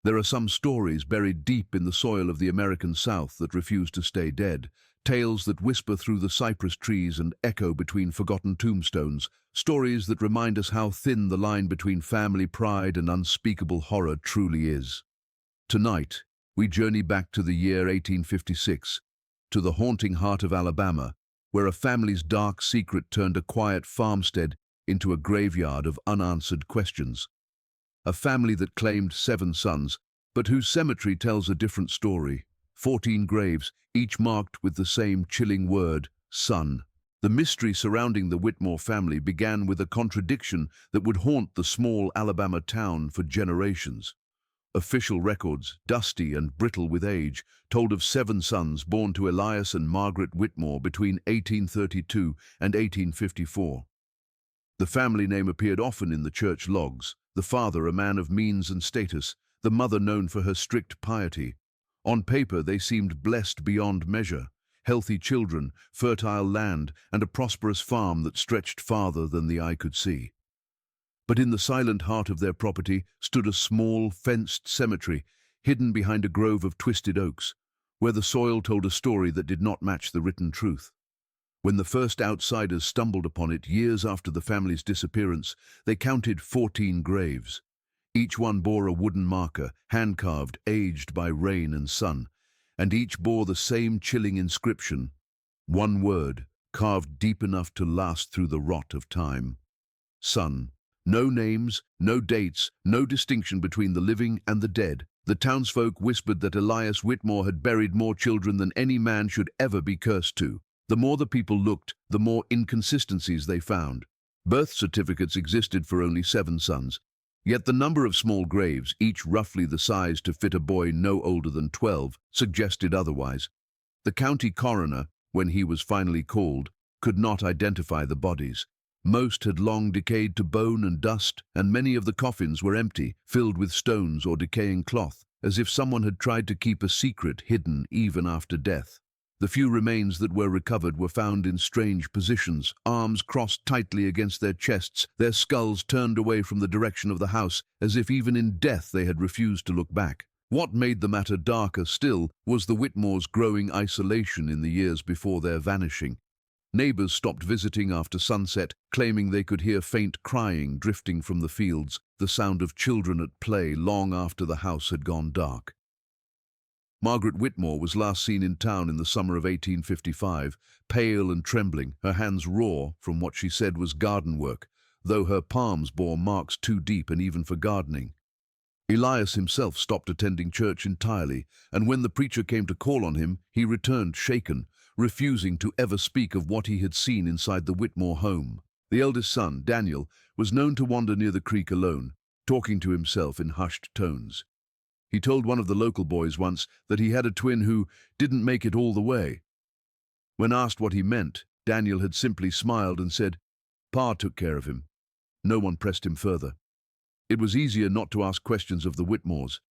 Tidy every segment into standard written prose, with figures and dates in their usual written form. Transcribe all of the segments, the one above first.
There are some stories buried deep in the soil of the American South that refuse to stay dead, tales that whisper through the cypress trees and echo between forgotten tombstones, stories that remind us how thin the line between family pride and unspeakable horror truly is. Tonight, we journey back to the year 1856, to the haunting heart of Alabama, where a family's dark secret turned a quiet farmstead into a graveyard of unanswered questions. A family that claimed 7 sons, but whose cemetery tells a different story. 14 graves, each marked with the same chilling word, son. The mystery surrounding the Whitmore family began with a contradiction that would haunt the small Alabama town for generations. Official records, dusty and brittle with age, told of 7 sons born to Elias and Margaret Whitmore between 1832 and 1854. The family name appeared often in the church logs, the father a man of means and status, the mother known for her strict piety. On paper they seemed blessed beyond measure, healthy children, fertile land, and a prosperous farm that stretched farther than the eye could see. But in the silent heart of their property stood a small, fenced cemetery, hidden behind a grove of twisted oaks, where the soil told a story that did not match the written truth. When the first outsiders stumbled upon it years after the family's disappearance, they counted 14 graves. Each one bore a wooden marker, hand-carved, aged by rain and sun, and each bore the same chilling inscription, one word, carved deep enough to last through the rot of time. Son. No names, no dates, no distinction between the living and the dead. The townsfolk whispered that Elias Whitmore had buried more children than any man should ever be cursed to. The more the people looked, the more inconsistencies they found. Birth certificates existed for only 7 sons, yet the number of small graves, each roughly the size to fit a boy no older than 12, suggested otherwise. The county coroner, when he was finally called, could not identify the bodies. Most had long decayed to bone and dust, and many of the coffins were empty, filled with stones or decaying cloth, as if someone had tried to keep a secret hidden even after death. The few remains that were recovered were found in strange positions, arms crossed tightly against their chests, their skulls turned away from the direction of the house, as if even in death they had refused to look back. What made the matter darker still was the Whitmores' growing isolation in the years before their vanishing. Neighbors stopped visiting after sunset, claiming they could hear faint crying drifting from the fields, the sound of children at play long after the house had gone dark. Margaret Whitmore was last seen in town in the summer of 1855, pale and trembling, her hands raw from what she said was garden work, though her palms bore marks too deep and even for gardening. Elias himself stopped attending church entirely, and when the preacher came to call on him, he returned shaken, refusing to ever speak of what he had seen inside the Whitmore home. The eldest son, Daniel, was known to wander near the creek alone, talking to himself in hushed tones. He told one of the local boys once that he had a twin who didn't make it all the way. When asked what he meant, Daniel had simply smiled and said, "Pa took care of him." No one pressed him further. It was easier not to ask questions of the Whitmores.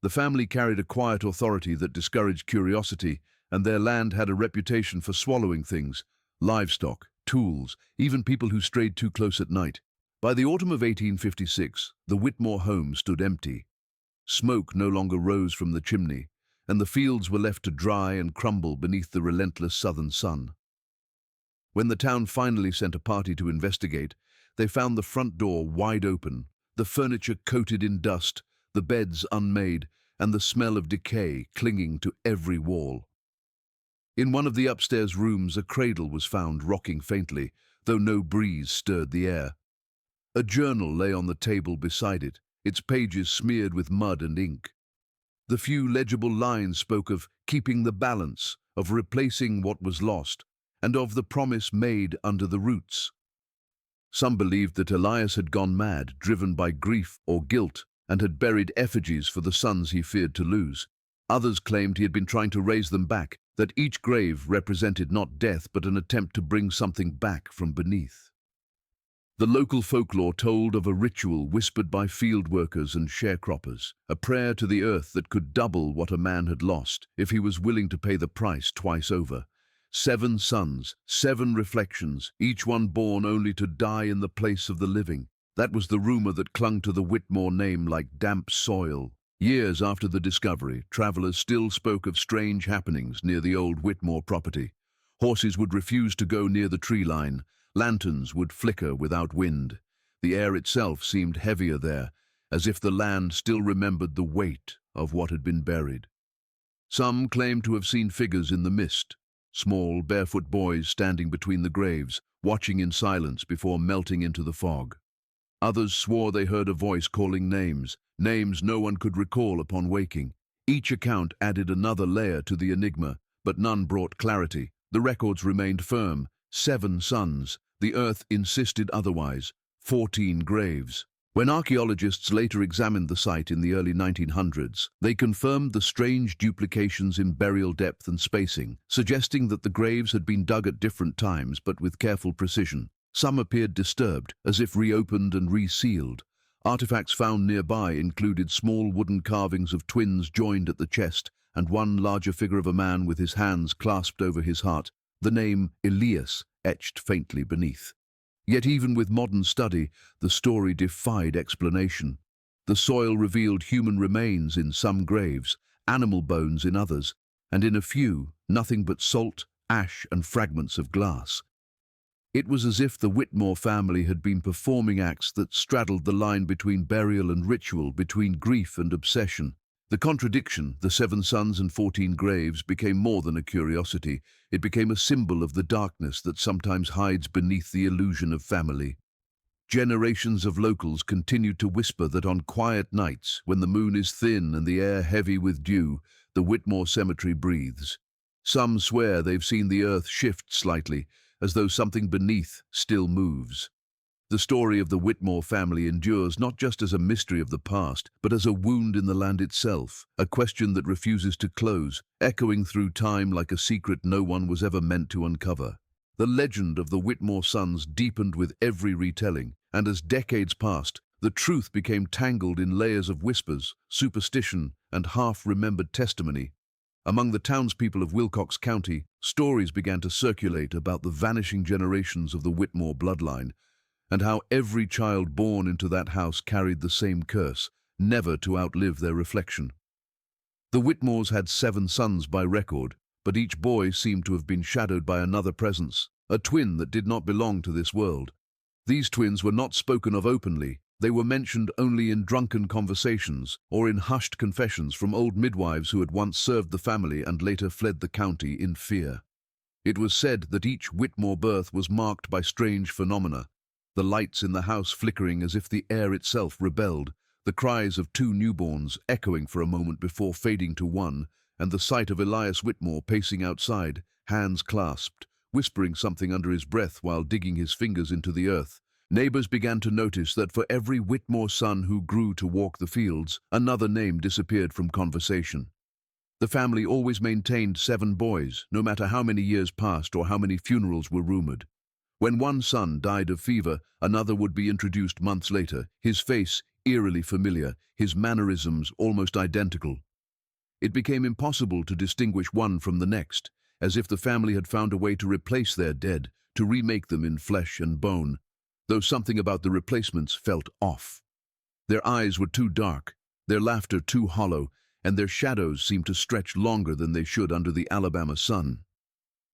The family carried a quiet authority that discouraged curiosity, and their land had a reputation for swallowing things, livestock, tools, even people who strayed too close at night. By the autumn of 1856, the Whitmore home stood empty. Smoke no longer rose from the chimney, and the fields were left to dry and crumble beneath the relentless southern sun. When the town finally sent a party to investigate, they found the front door wide open, the furniture coated in dust, the beds unmade, and the smell of decay clinging to every wall. In one of the upstairs rooms, a cradle was found rocking faintly, though no breeze stirred the air. A journal lay on the table beside it, its pages smeared with mud and ink. The few legible lines spoke of keeping the balance, of replacing what was lost, and of the promise made under the roots. Some believed that Elias had gone mad, driven by grief or guilt, and had buried effigies for the sons he feared to lose. Others claimed he had been trying to raise them back, that each grave represented not death but an attempt to bring something back from beneath. The local folklore told of a ritual whispered by field workers and sharecroppers, a prayer to the earth that could double what a man had lost if he was willing to pay the price twice over. 7 sons, 7 reflections, each one born only to die in the place of the living. That was the rumor that clung to the Whitmore name like damp soil. Years after the discovery, travelers still spoke of strange happenings near the old Whitmore property. Horses would refuse to go near the tree line. Lanterns would flicker without wind. The air itself seemed heavier there, as if the land still remembered the weight of what had been buried. Some claimed to have seen figures in the mist, small, barefoot boys standing between the graves, watching in silence before melting into the fog. Others swore they heard a voice calling names no one could recall upon waking. Each account added another layer to the enigma, but none brought clarity. The records remained firm. 7 sons. The earth insisted otherwise. 14 graves. When archaeologists later examined the site in the early 1900s, they confirmed the strange duplications in burial depth and spacing, suggesting that the graves had been dug at different times but with careful precision. Some appeared disturbed, as if reopened and resealed. Artifacts found nearby included small wooden carvings of twins joined at the chest and one larger figure of a man with his hands clasped over his heart, the name Elias etched faintly beneath. Yet even with modern study, the story defied explanation. The soil revealed human remains in some graves, animal bones in others, and in a few, nothing but salt, ash, and fragments of glass. It was as if the Whitmore family had been performing acts that straddled the line between burial and ritual, between grief and obsession. The contradiction, the 7 sons and 14 graves, became more than a curiosity. It became a symbol of the darkness that sometimes hides beneath the illusion of family. Generations of locals continued to whisper that on quiet nights, when the moon is thin and the air heavy with dew, the Whitmore cemetery breathes. Some swear they've seen the earth shift slightly, as though something beneath still moves. The story of the Whitmore family endures not just as a mystery of the past, but as a wound in the land itself, a question that refuses to close, echoing through time like a secret no one was ever meant to uncover. The legend of the Whitmore sons deepened with every retelling, and as decades passed, the truth became tangled in layers of whispers, superstition, and half-remembered testimony. Among the townspeople of Wilcox County, stories began to circulate about the vanishing generations of the Whitmore bloodline, and how every child born into that house carried the same curse, never to outlive their reflection. The Whitmores had 7 sons by record, but each boy seemed to have been shadowed by another presence, a twin that did not belong to this world. These twins were not spoken of openly. They were mentioned only in drunken conversations or in hushed confessions from old midwives who had once served the family and later fled the county in fear. It was said that each Whitmore birth was marked by strange phenomena, the lights in the house flickering as if the air itself rebelled, the cries of 2 newborns echoing for a moment before fading to one, and the sight of Elias Whitmore pacing outside, hands clasped, whispering something under his breath while digging his fingers into the earth. Neighbors began to notice that for every Whitmore son who grew to walk the fields, another name disappeared from conversation. The family always maintained 7 boys, no matter how many years passed or how many funerals were rumored. When one son died of fever, another would be introduced months later, his face eerily familiar, his mannerisms almost identical. It became impossible to distinguish one from the next, as if the family had found a way to replace their dead, to remake them in flesh and bone, though something about the replacements felt off. Their eyes were too dark, their laughter too hollow, and their shadows seemed to stretch longer than they should under the Alabama sun.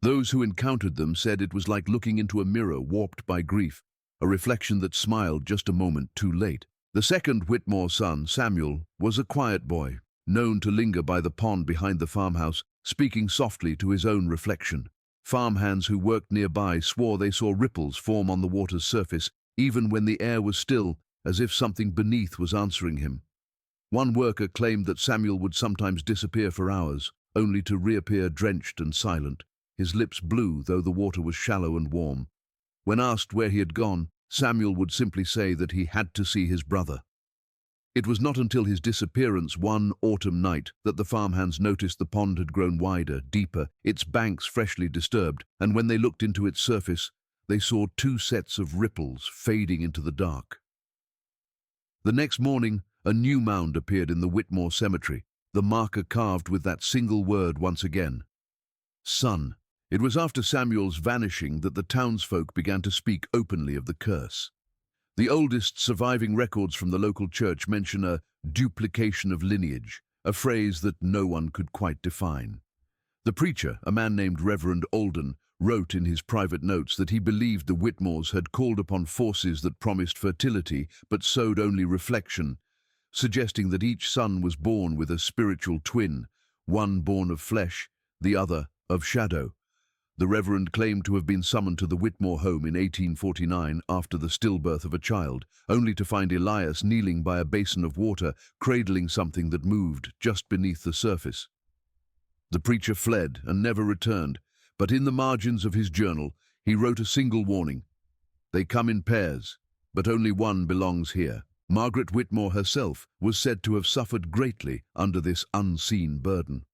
Those who encountered them said it was like looking into a mirror warped by grief, a reflection that smiled just a moment too late. The second Whitmore son, Samuel, was a quiet boy, known to linger by the pond behind the farmhouse, speaking softly to his own reflection. Farmhands who worked nearby swore they saw ripples form on the water's surface, even when the air was still, as if something beneath was answering him. One worker claimed that Samuel would sometimes disappear for hours, only to reappear drenched and silent, his lips blue though the water was shallow and warm. When asked where he had gone, Samuel would simply say that he had to see his brother. It was not until his disappearance one autumn night that the farmhands noticed the pond had grown wider, deeper, its banks freshly disturbed, and when they looked into its surface, they saw 2 sets of ripples fading into the dark. The next morning, a new mound appeared in the Whitmore cemetery, the marker carved with that single word once again: son. It was after Samuel's vanishing that the townsfolk began to speak openly of the curse. The oldest surviving records from the local church mention a duplication of lineage, a phrase that no one could quite define. The preacher, a man named Reverend Alden, wrote in his private notes that he believed the Whitmores had called upon forces that promised fertility but sowed only reflection, suggesting that each son was born with a spiritual twin, one born of flesh, the other of shadow. The Reverend claimed to have been summoned to the Whitmore home in 1849 after the stillbirth of a child, only to find Elias kneeling by a basin of water, cradling something that moved just beneath the surface. The preacher fled and never returned, but in the margins of his journal he wrote a single warning. They come in pairs, but only one belongs here. Margaret Whitmore herself was said to have suffered greatly under this unseen burden.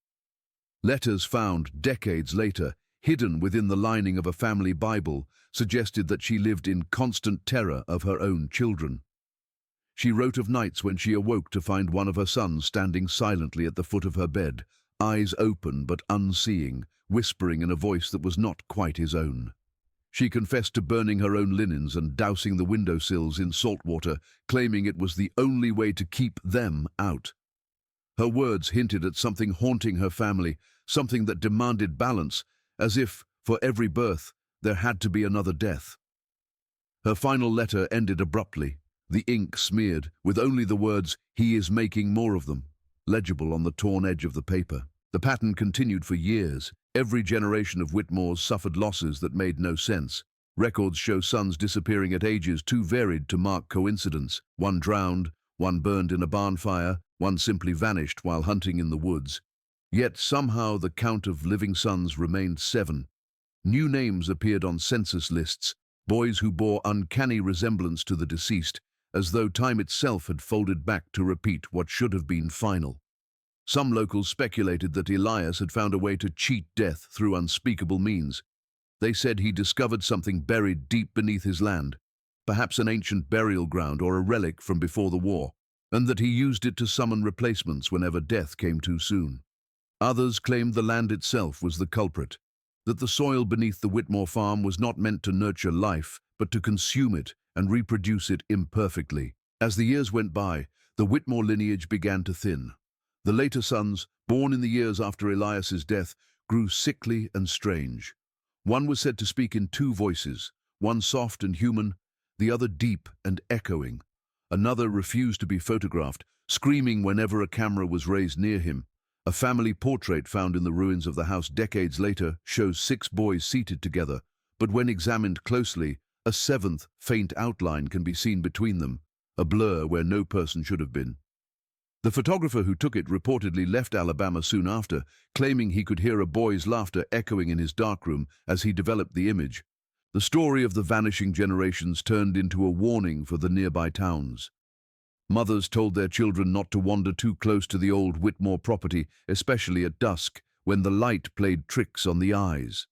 Letters found decades later, hidden within the lining of a family Bible, suggested that she lived in constant terror of her own children. She wrote of nights when she awoke to find one of her sons standing silently at the foot of her bed, eyes open but unseeing, whispering in a voice that was not quite his own. She confessed to burning her own linens and dousing the windowsills in salt water, claiming it was the only way to keep them out. Her words hinted at something haunting her family, something that demanded balance, as if, for every birth, there had to be another death. Her final letter ended abruptly, the ink smeared, with only the words, "He is making more of them," legible on the torn edge of the paper. The pattern continued for years. Every generation of Whitmores suffered losses that made no sense. Records show sons disappearing at ages too varied to mark coincidence. One drowned, one burned in a barn fire, one simply vanished while hunting in the woods. Yet somehow the count of living sons remained 7. New names appeared on census lists, boys who bore uncanny resemblance to the deceased, as though time itself had folded back to repeat what should have been final. Some locals speculated that Elias had found a way to cheat death through unspeakable means. They said he discovered something buried deep beneath his land, perhaps an ancient burial ground or a relic from before the war, and that he used it to summon replacements whenever death came too soon. Others claimed the land itself was the culprit, that the soil beneath the Whitmore farm was not meant to nurture life, but to consume it and reproduce it imperfectly. As the years went by, the Whitmore lineage began to thin. The later sons, born in the years after Elias's death, grew sickly and strange. One was said to speak in 2 voices, one soft and human, the other deep and echoing. Another refused to be photographed, screaming whenever a camera was raised near him. A family portrait found in the ruins of the house decades later shows 6 boys seated together, but when examined closely, a 7th faint outline can be seen between them, a blur where no person should have been. The photographer who took it reportedly left Alabama soon after, claiming he could hear a boy's laughter echoing in his darkroom as he developed the image. The story of the vanishing generations turned into a warning for the nearby towns. Mothers told their children not to wander too close to the old Whitmore property, especially at dusk, when the light played tricks on the eyes.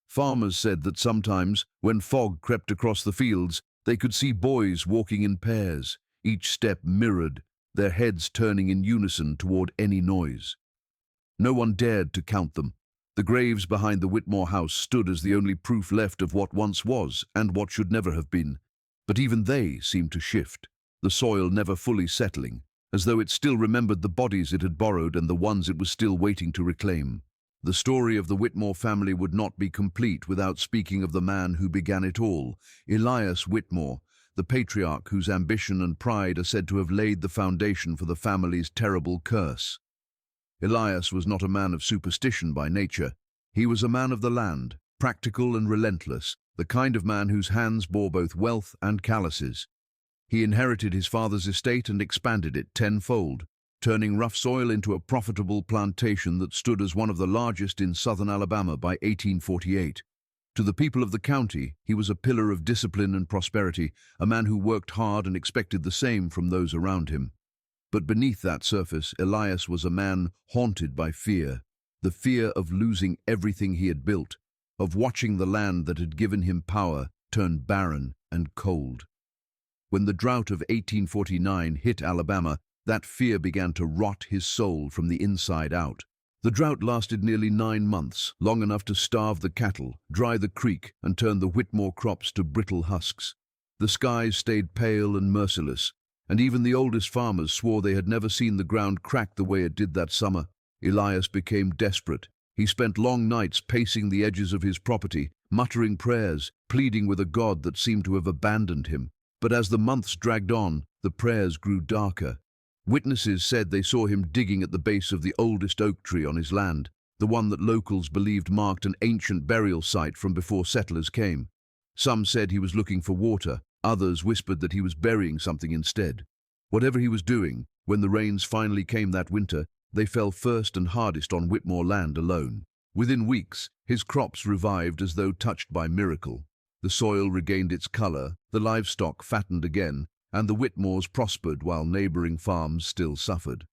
Farmers said that sometimes, when fog crept across the fields, they could see boys walking in pairs, each step mirrored, their heads turning in unison toward any noise. No one dared to count them. The graves behind the Whitmore house stood as the only proof left of what once was and what should never have been. But even they seemed to shift, the soil never fully settling, as though it still remembered the bodies it had borrowed and the ones it was still waiting to reclaim. The story of the Whitmore family would not be complete without speaking of the man who began it all, Elias Whitmore, the patriarch whose ambition and pride are said to have laid the foundation for the family's terrible curse. Elias was not a man of superstition by nature. He was a man of the land, practical and relentless, the kind of man whose hands bore both wealth and calluses. He inherited his father's estate and expanded it tenfold, turning rough soil into a profitable plantation that stood as one of the largest in southern Alabama by 1848. To the people of the county, he was a pillar of discipline and prosperity, a man who worked hard and expected the same from those around him. But beneath that surface, Elias was a man haunted by fear, the fear of losing everything he had built, of watching the land that had given him power turn barren and cold. When the drought of 1849 hit Alabama, that fear began to rot his soul from the inside out. The drought lasted nearly 9 months, long enough to starve the cattle, dry the creek, and turn the Whitmore crops to brittle husks. The skies stayed pale and merciless, and even the oldest farmers swore they had never seen the ground crack the way it did that summer. Elias became desperate. He spent long nights pacing the edges of his property, muttering prayers, pleading with a God that seemed to have abandoned him. But as the months dragged on, the prayers grew darker. Witnesses said they saw him digging at the base of the oldest oak tree on his land, the one that locals believed marked an ancient burial site from before settlers came. Some said he was looking for water, others whispered that he was burying something instead. Whatever he was doing, when the rains finally came that winter, they fell first and hardest on Whitmore land alone. Within weeks, his crops revived as though touched by miracle. The soil regained its color, the livestock fattened again, and the Whitmores prospered while neighboring farms still suffered.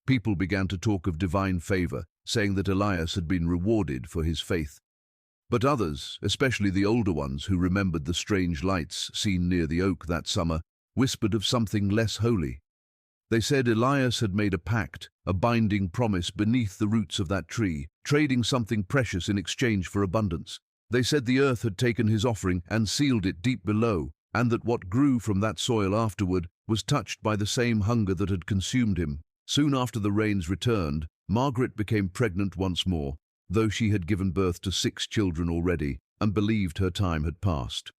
People began to talk of divine favor, saying that Elias had been rewarded for his faith. But others, especially the older ones who remembered the strange lights seen near the oak that summer, whispered of something less holy. They said Elias had made a pact, a binding promise beneath the roots of that tree, trading something precious in exchange for abundance. They said the earth had taken his offering and sealed it deep below, and that what grew from that soil afterward was touched by the same hunger that had consumed him. Soon after the rains returned, Margaret became pregnant once more, though she had given birth to 6 children already and believed her time had passed.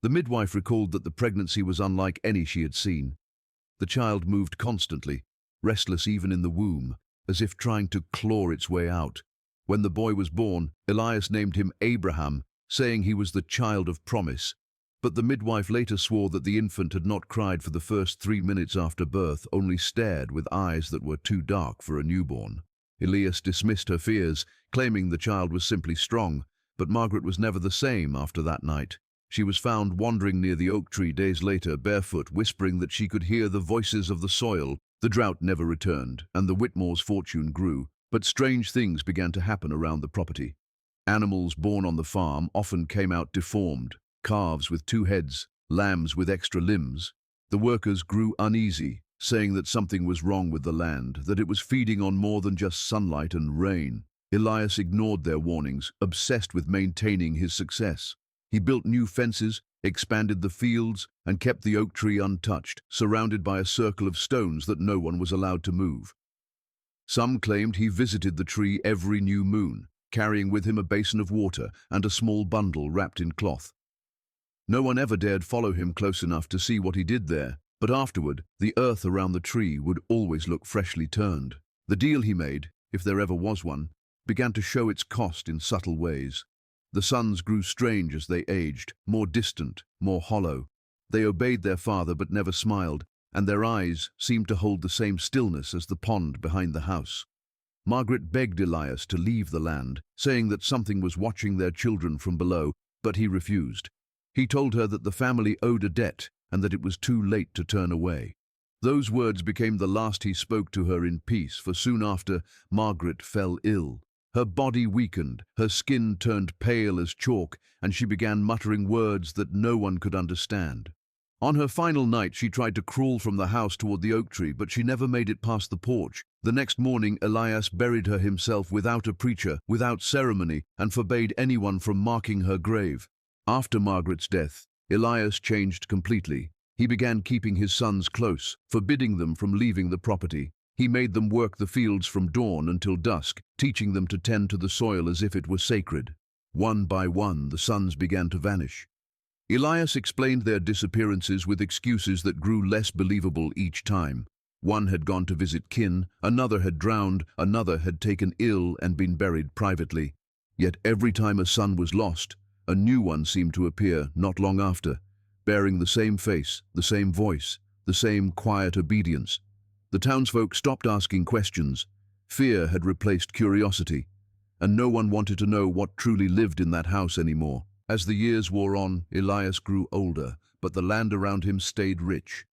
The midwife recalled that the pregnancy was unlike any she had seen. The child moved constantly, restless even in the womb, as if trying to claw its way out. When the boy was born, Elias named him Abraham, saying he was the child of promise. But the midwife later swore that the infant had not cried for the first 3 minutes after birth, only stared with eyes that were too dark for a newborn. Elias dismissed her fears, claiming the child was simply strong, but Margaret was never the same after that night. She was found wandering near the oak tree days later, barefoot, whispering that she could hear the voices of the soil. The drought never returned, and the Whitmore's fortune grew, but strange things began to happen around the property. Animals born on the farm often came out deformed, calves with 2 heads, lambs with extra limbs. The workers grew uneasy, saying that something was wrong with the land, that it was feeding on more than just sunlight and rain. Elias ignored their warnings, obsessed with maintaining his success. He built new fences, expanded the fields, and kept the oak tree untouched, surrounded by a circle of stones that no one was allowed to move. Some claimed he visited the tree every new moon, carrying with him a basin of water and a small bundle wrapped in cloth. No one ever dared follow him close enough to see what he did there, but afterward, the earth around the tree would always look freshly turned. The deal he made, if there ever was one, began to show its cost in subtle ways. The sons grew strange as they aged, more distant, more hollow. They obeyed their father but never smiled, and their eyes seemed to hold the same stillness as the pond behind the house. Margaret begged Elias to leave the land, saying that something was watching their children from below, but he refused. He told her that the family owed a debt and that it was too late to turn away. Those words became the last he spoke to her in peace, for soon after, Margaret fell ill. Her body weakened, her skin turned pale as chalk, and she began muttering words that no one could understand. On her final night, she tried to crawl from the house toward the oak tree, but she never made it past the porch. The next morning, Elias buried her himself without a preacher, without ceremony, and forbade anyone from marking her grave. After Margaret's death, Elias changed completely. He began keeping his sons close, forbidding them from leaving the property. He made them work the fields from dawn until dusk, teaching them to tend to the soil as if it were sacred. One by one, the sons began to vanish. Elias explained their disappearances with excuses that grew less believable each time. One had gone to visit kin, another had drowned, another had taken ill and been buried privately. Yet every time a son was lost, a new one seemed to appear not long after, bearing the same face, the same voice, the same quiet obedience. The townsfolk stopped asking questions. Fear had replaced curiosity, and no one wanted to know what truly lived in that house anymore. As the years wore on, Elias grew older, but the land around him stayed rich.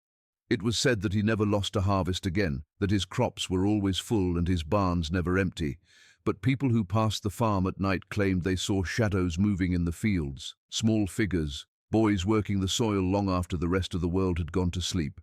It was said that he never lost a harvest again, that his crops were always full and his barns never empty. But people who passed the farm at night claimed they saw shadows moving in the fields, small figures, boys working the soil long after the rest of the world had gone to sleep.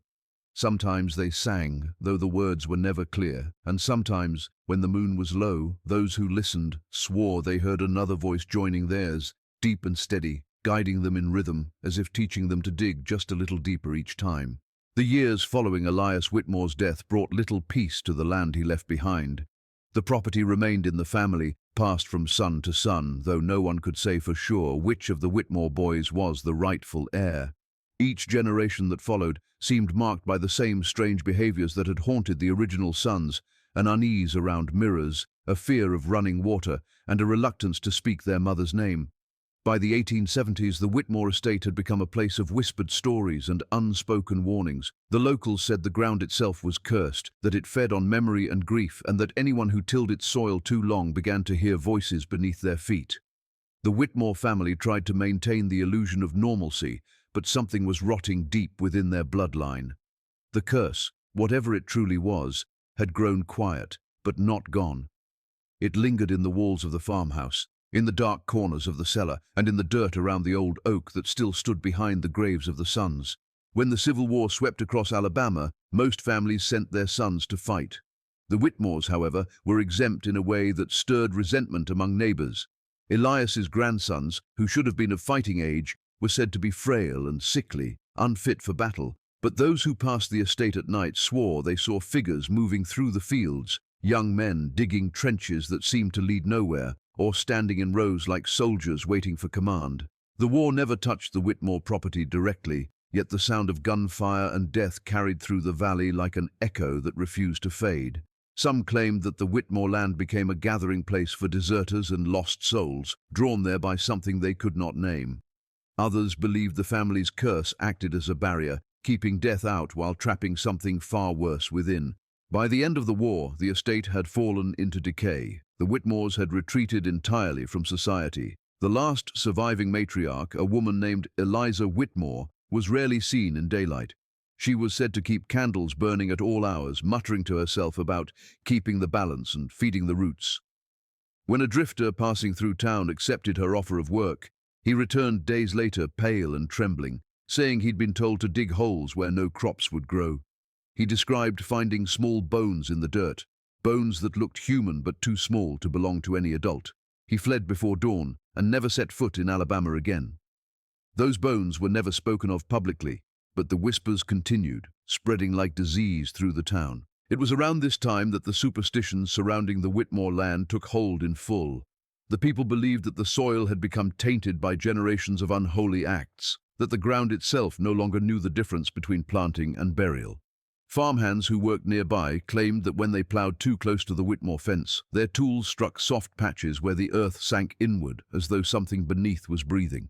Sometimes they sang, though the words were never clear, and sometimes, when the moon was low, those who listened swore they heard another voice joining theirs, deep and steady, guiding them in rhythm, as if teaching them to dig just a little deeper each time. The years following Elias Whitmore's death brought little peace to the land he left behind. The property remained in the family, passed from son to son, though no one could say for sure which of the Whitmore boys was the rightful heir. Each generation that followed seemed marked by the same strange behaviors that had haunted the original sons: an unease around mirrors, a fear of running water, and a reluctance to speak their mother's name. By the 1870s, the Whitmore estate had become a place of whispered stories and unspoken warnings. The locals said the ground itself was cursed, that it fed on memory and grief, and that anyone who tilled its soil too long began to hear voices beneath their feet. The Whitmore family tried to maintain the illusion of normalcy, but something was rotting deep within their bloodline. The curse, whatever it truly was, had grown quiet, but not gone. It lingered in the walls of the farmhouse, in the dark corners of the cellar, and in the dirt around the old oak that still stood behind the graves of the sons. When the Civil War swept across Alabama, most families sent their sons to fight. The Whitmores, however, were exempt in a way that stirred resentment among neighbors. Elias's grandsons, who should have been of fighting age, were said to be frail and sickly, unfit for battle, but those who passed the estate at night swore they saw figures moving through the fields, young men digging trenches that seemed to lead nowhere, or standing in rows like soldiers waiting for command. The war never touched the Whitmore property directly, yet the sound of gunfire and death carried through the valley like an echo that refused to fade. Some claimed that the Whitmore land became a gathering place for deserters and lost souls, drawn there by something they could not name. Others believed the family's curse acted as a barrier, keeping death out while trapping something far worse within. By the end of the war, the estate had fallen into decay. The Whitmores had retreated entirely from society. The last surviving matriarch, a woman named Eliza Whitmore, was rarely seen in daylight. She was said to keep candles burning at all hours, muttering to herself about keeping the balance and feeding the roots. When a drifter passing through town accepted her offer of work, he returned days later pale and trembling, saying he'd been told to dig holes where no crops would grow. He described finding small bones in the dirt, bones that looked human but too small to belong to any adult. He fled before dawn and never set foot in Alabama again. Those bones were never spoken of publicly, but the whispers continued, spreading like disease through the town. It was around this time that the superstitions surrounding the Whitmore land took hold in full. The people believed that the soil had become tainted by generations of unholy acts, that the ground itself no longer knew the difference between planting and burial. Farmhands who worked nearby claimed that when they plowed too close to the Whitmore fence, their tools struck soft patches where the earth sank inward as though something beneath was breathing.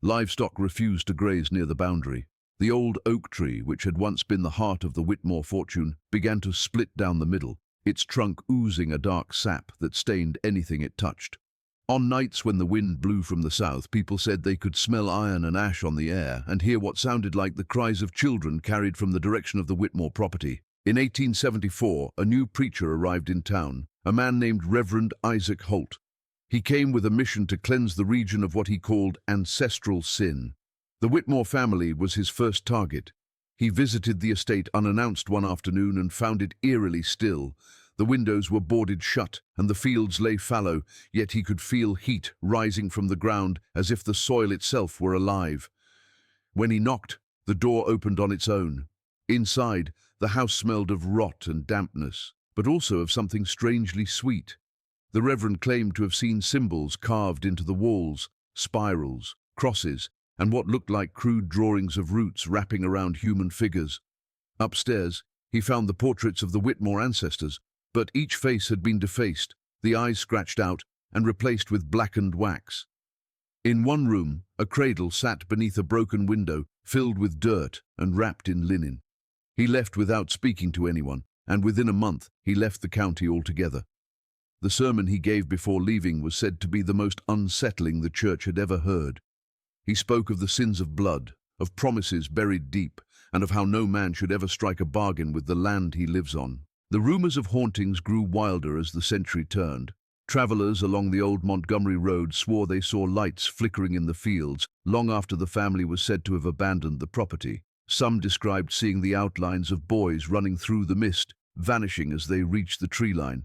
Livestock refused to graze near the boundary. The old oak tree, which had once been the heart of the Whitmore fortune, began to split down the middle, its trunk oozing a dark sap that stained anything it touched. On nights when the wind blew from the south, people said they could smell iron and ash on the air and hear what sounded like the cries of children carried from the direction of the Whitmore property. In 1874, a new preacher arrived in town, a man named Reverend Isaac Holt. He came with a mission to cleanse the region of what he called ancestral sin. The Whitmore family was his first target. He visited the estate unannounced one afternoon and found it eerily still. The windows were boarded shut and the fields lay fallow, yet he could feel heat rising from the ground as if the soil itself were alive. When he knocked, the door opened on its own. Inside, the house smelled of rot and dampness, but also of something strangely sweet. The Reverend claimed to have seen symbols carved into the walls, spirals, crosses, and what looked like crude drawings of roots wrapping around human figures. Upstairs, he found the portraits of the Whitmore ancestors, but each face had been defaced, the eyes scratched out and replaced with blackened wax. In one room, a cradle sat beneath a broken window, filled with dirt and wrapped in linen. He left without speaking to anyone, and within a month he left the county altogether. The sermon he gave before leaving was said to be the most unsettling the church had ever heard. He spoke of the sins of blood, of promises buried deep, and of how no man should ever strike a bargain with the land he lives on. The rumors of hauntings grew wilder as the century turned. Travelers along the old Montgomery Road swore they saw lights flickering in the fields long after the family was said to have abandoned the property. Some described seeing the outlines of boys running through the mist, vanishing as they reached the tree line.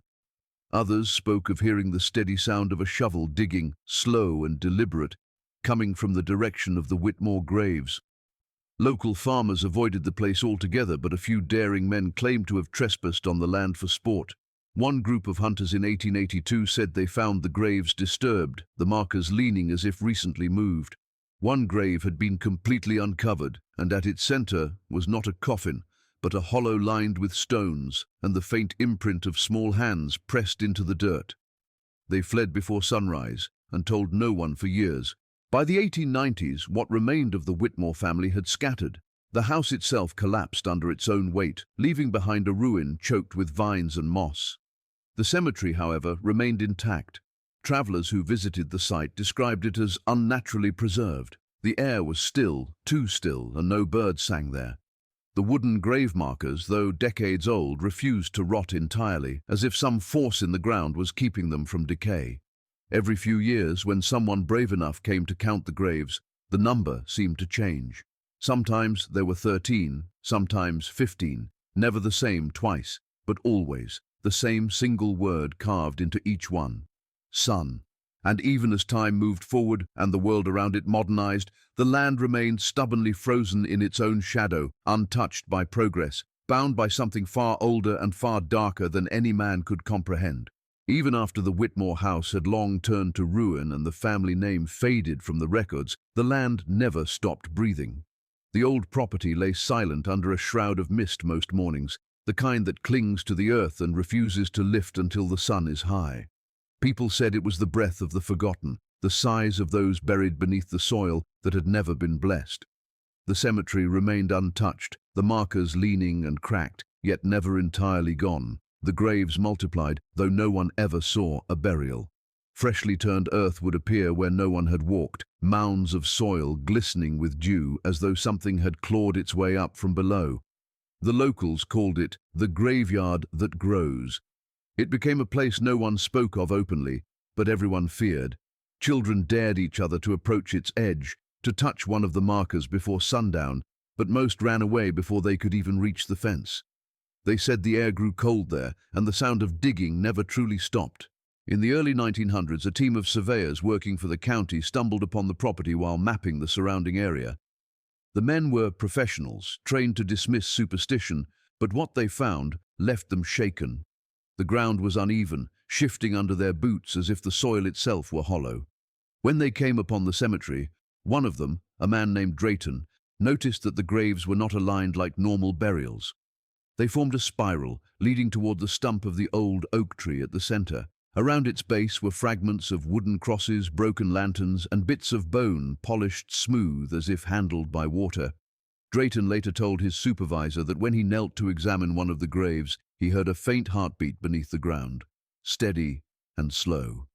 Others spoke of hearing the steady sound of a shovel digging, slow and deliberate, coming from the direction of the Whitmore graves. Local farmers avoided the place altogether, but a few daring men claimed to have trespassed on the land for sport. One group of hunters in 1882 said they found the graves disturbed, the markers leaning as if recently moved. One grave had been completely uncovered, and at its center was not a coffin, but a hollow lined with stones and the faint imprint of small hands pressed into the dirt. They fled before sunrise and told no one for years. By the 1890s, what remained of the Whitmore family had scattered. The house itself collapsed under its own weight, leaving behind a ruin choked with vines and moss. The cemetery, however, remained intact. Travelers who visited the site described it as unnaturally preserved. The air was still, too still, and no birds sang there. The wooden grave markers, though decades old, refused to rot entirely, as if some force in the ground was keeping them from decay. Every few years, when someone brave enough came to count the graves, the number seemed to change. Sometimes there were 13, sometimes 15, never the same twice, but always the same single word carved into each one: son. And even as time moved forward and the world around it modernized, the land remained stubbornly frozen in its own shadow, untouched by progress, bound by something far older and far darker than any man could comprehend. Even after the Whitmore house had long turned to ruin and the family name faded from the records, the land never stopped breathing. The old property lay silent under a shroud of mist most mornings, the kind that clings to the earth and refuses to lift until the sun is high. People said it was the breath of the forgotten, the sighs of those buried beneath the soil that had never been blessed. The cemetery remained untouched, the markers leaning and cracked, yet never entirely gone. The graves multiplied, though no one ever saw a burial. Freshly turned earth would appear where no one had walked, mounds of soil glistening with dew as though something had clawed its way up from below. The locals called it the graveyard that grows. It became a place no one spoke of openly, but everyone feared. Children dared each other to approach its edge, to touch one of the markers before sundown, but most ran away before they could even reach the fence. They said the air grew cold there, and the sound of digging never truly stopped. In the early 1900s, a team of surveyors working for the county stumbled upon the property while mapping the surrounding area. The men were professionals, trained to dismiss superstition, but what they found left them shaken. The ground was uneven, shifting under their boots as if the soil itself were hollow. When they came upon the cemetery, one of them, a man named Drayton, noticed that the graves were not aligned like normal burials. They formed a spiral, leading toward the stump of the old oak tree at the center. Around its base were fragments of wooden crosses, broken lanterns, and bits of bone polished smooth as if handled by water. Drayton later told his supervisor that when he knelt to examine one of the graves, he heard a faint heartbeat beneath the ground, steady and slow.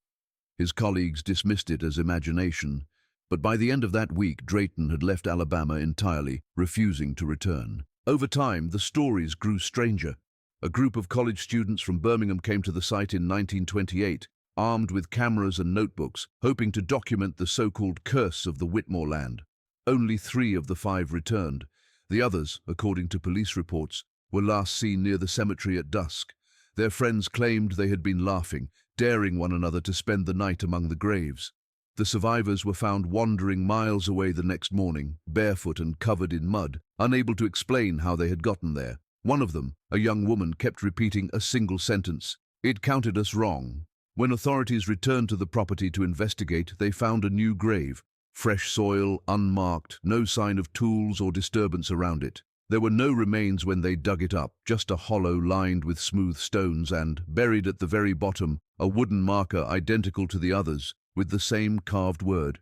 His colleagues dismissed it as imagination, but by the end of that week, Drayton had left Alabama entirely, refusing to return. Over time, the stories grew stranger. A group of college students from Birmingham came to the site in 1928, armed with cameras and notebooks, hoping to document the so-called curse of the Whitmore land. Only 3 of the 5 returned. The others, according to police reports, were last seen near the cemetery at dusk. Their friends claimed they had been laughing, daring one another to spend the night among the graves. The survivors were found wandering miles away the next morning, barefoot and covered in mud, unable to explain how they had gotten there. One of them, a young woman, kept repeating a single sentence: "It counted us wrong." When authorities returned to the property to investigate, they found a new grave. Fresh soil, unmarked, no sign of tools or disturbance around it. There were no remains when they dug it up, just a hollow lined with smooth stones and, buried at the very bottom, a wooden marker identical to the others, with the same carved word: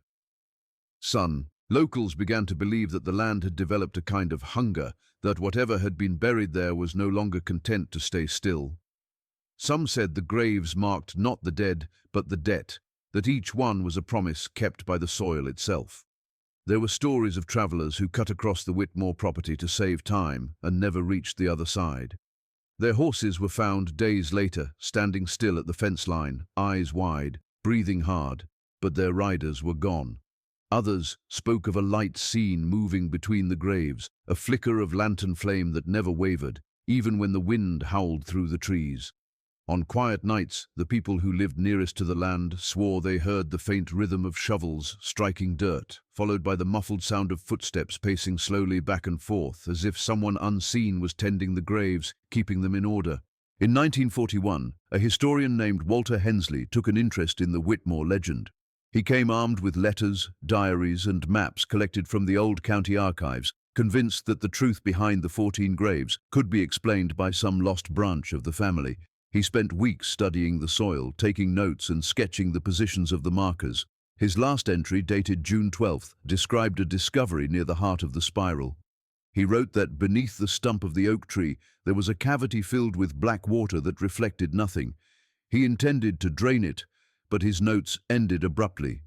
son. Locals began to believe that the land had developed a kind of hunger, that whatever had been buried there was no longer content to stay still. Some said the graves marked not the dead, but the debt, that each one was a promise kept by the soil itself. There were stories of travelers who cut across the Whitmore property to save time and never reached the other side. Their horses were found days later, standing still at the fence line, eyes wide, breathing hard, but their riders were gone. Others spoke of a light seen moving between the graves, a flicker of lantern flame that never wavered, even when the wind howled through the trees. On quiet nights, the people who lived nearest to the land swore they heard the faint rhythm of shovels striking dirt, followed by the muffled sound of footsteps pacing slowly back and forth, as if someone unseen was tending the graves, keeping them in order. In 1941, a historian named Walter Hensley took an interest in the Whitmore legend. He came armed with letters, diaries, and maps collected from the old county archives, convinced that the truth behind the 14 graves could be explained by some lost branch of the family. He spent weeks studying the soil, taking notes and sketching the positions of the markers. His last entry, dated June 12th, described a discovery near the heart of the spiral. He wrote that beneath the stump of the oak tree there was a cavity filled with black water that reflected nothing. He intended to drain it, but his notes ended abruptly.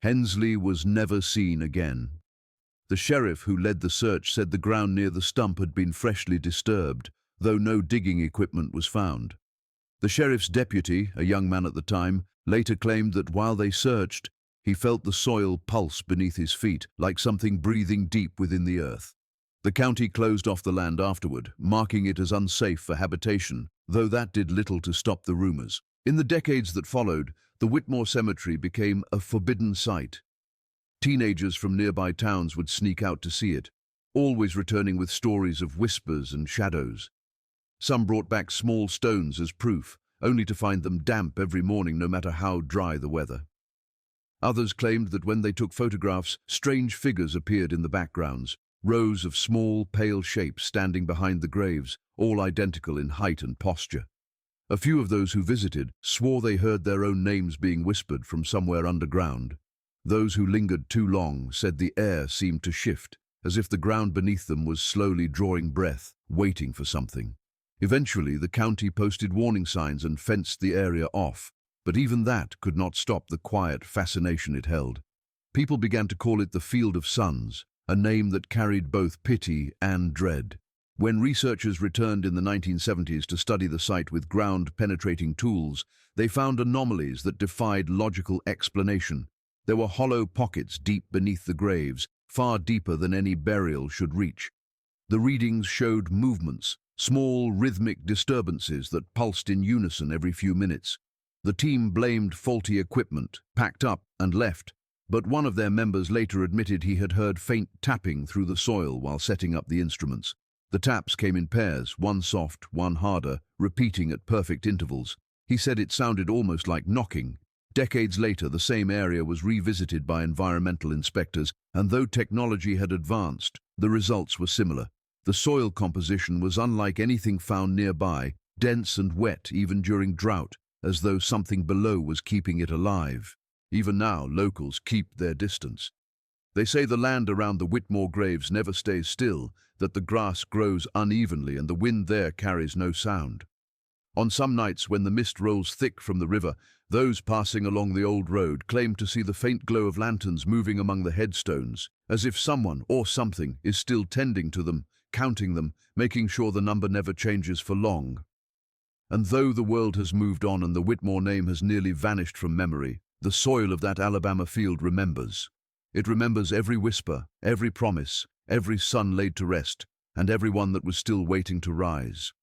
Hensley was never seen again. The sheriff who led the search said the ground near the stump had been freshly disturbed, though no digging equipment was found. The sheriff's deputy, a young man at the time, later claimed that while they searched, he felt the soil pulse beneath his feet, like something breathing deep within the earth. The county closed off the land afterward, marking it as unsafe for habitation, though that did little to stop the rumors. In the decades that followed, the Whitmore Cemetery became a forbidden site. Teenagers from nearby towns would sneak out to see it, always returning with stories of whispers and shadows. Some brought back small stones as proof, only to find them damp every morning no matter how dry the weather. Others claimed that when they took photographs, strange figures appeared in the backgrounds, rows of small, pale shapes standing behind the graves, all identical in height and posture. A few of those who visited swore they heard their own names being whispered from somewhere underground. Those who lingered too long said the air seemed to shift, as if the ground beneath them was slowly drawing breath, waiting for something. Eventually, the county posted warning signs and fenced the area off, but even that could not stop the quiet fascination it held. People began to call it the Field of Suns, a name that carried both pity and dread. When researchers returned in the 1970s to study the site with ground-penetrating tools, they found anomalies that defied logical explanation. There were hollow pockets deep beneath the graves, far deeper than any burial should reach. The readings showed movements, small rhythmic disturbances that pulsed in unison every few minutes. The team blamed faulty equipment, packed up and left, but one of their members later admitted he had heard faint tapping through the soil while setting up the instruments. The taps came in pairs, one soft, one harder, repeating at perfect intervals. He said it sounded almost like knocking. Decades later, the same area was revisited by environmental inspectors, and though technology had advanced, the results were similar. The soil composition was unlike anything found nearby, dense and wet even during drought, as though something below was keeping it alive. Even now, locals keep their distance. They say the land around the Whitmore graves never stays still, that the grass grows unevenly and the wind there carries no sound. On some nights when the mist rolls thick from the river, those passing along the old road claim to see the faint glow of lanterns moving among the headstones, as if someone or something is still tending to them, counting them, making sure the number never changes for long. And though the world has moved on and the Whitmore name has nearly vanished from memory, the soil of that Alabama field remembers. It remembers every whisper, every promise, every sun laid to rest, and every one that was still waiting to rise.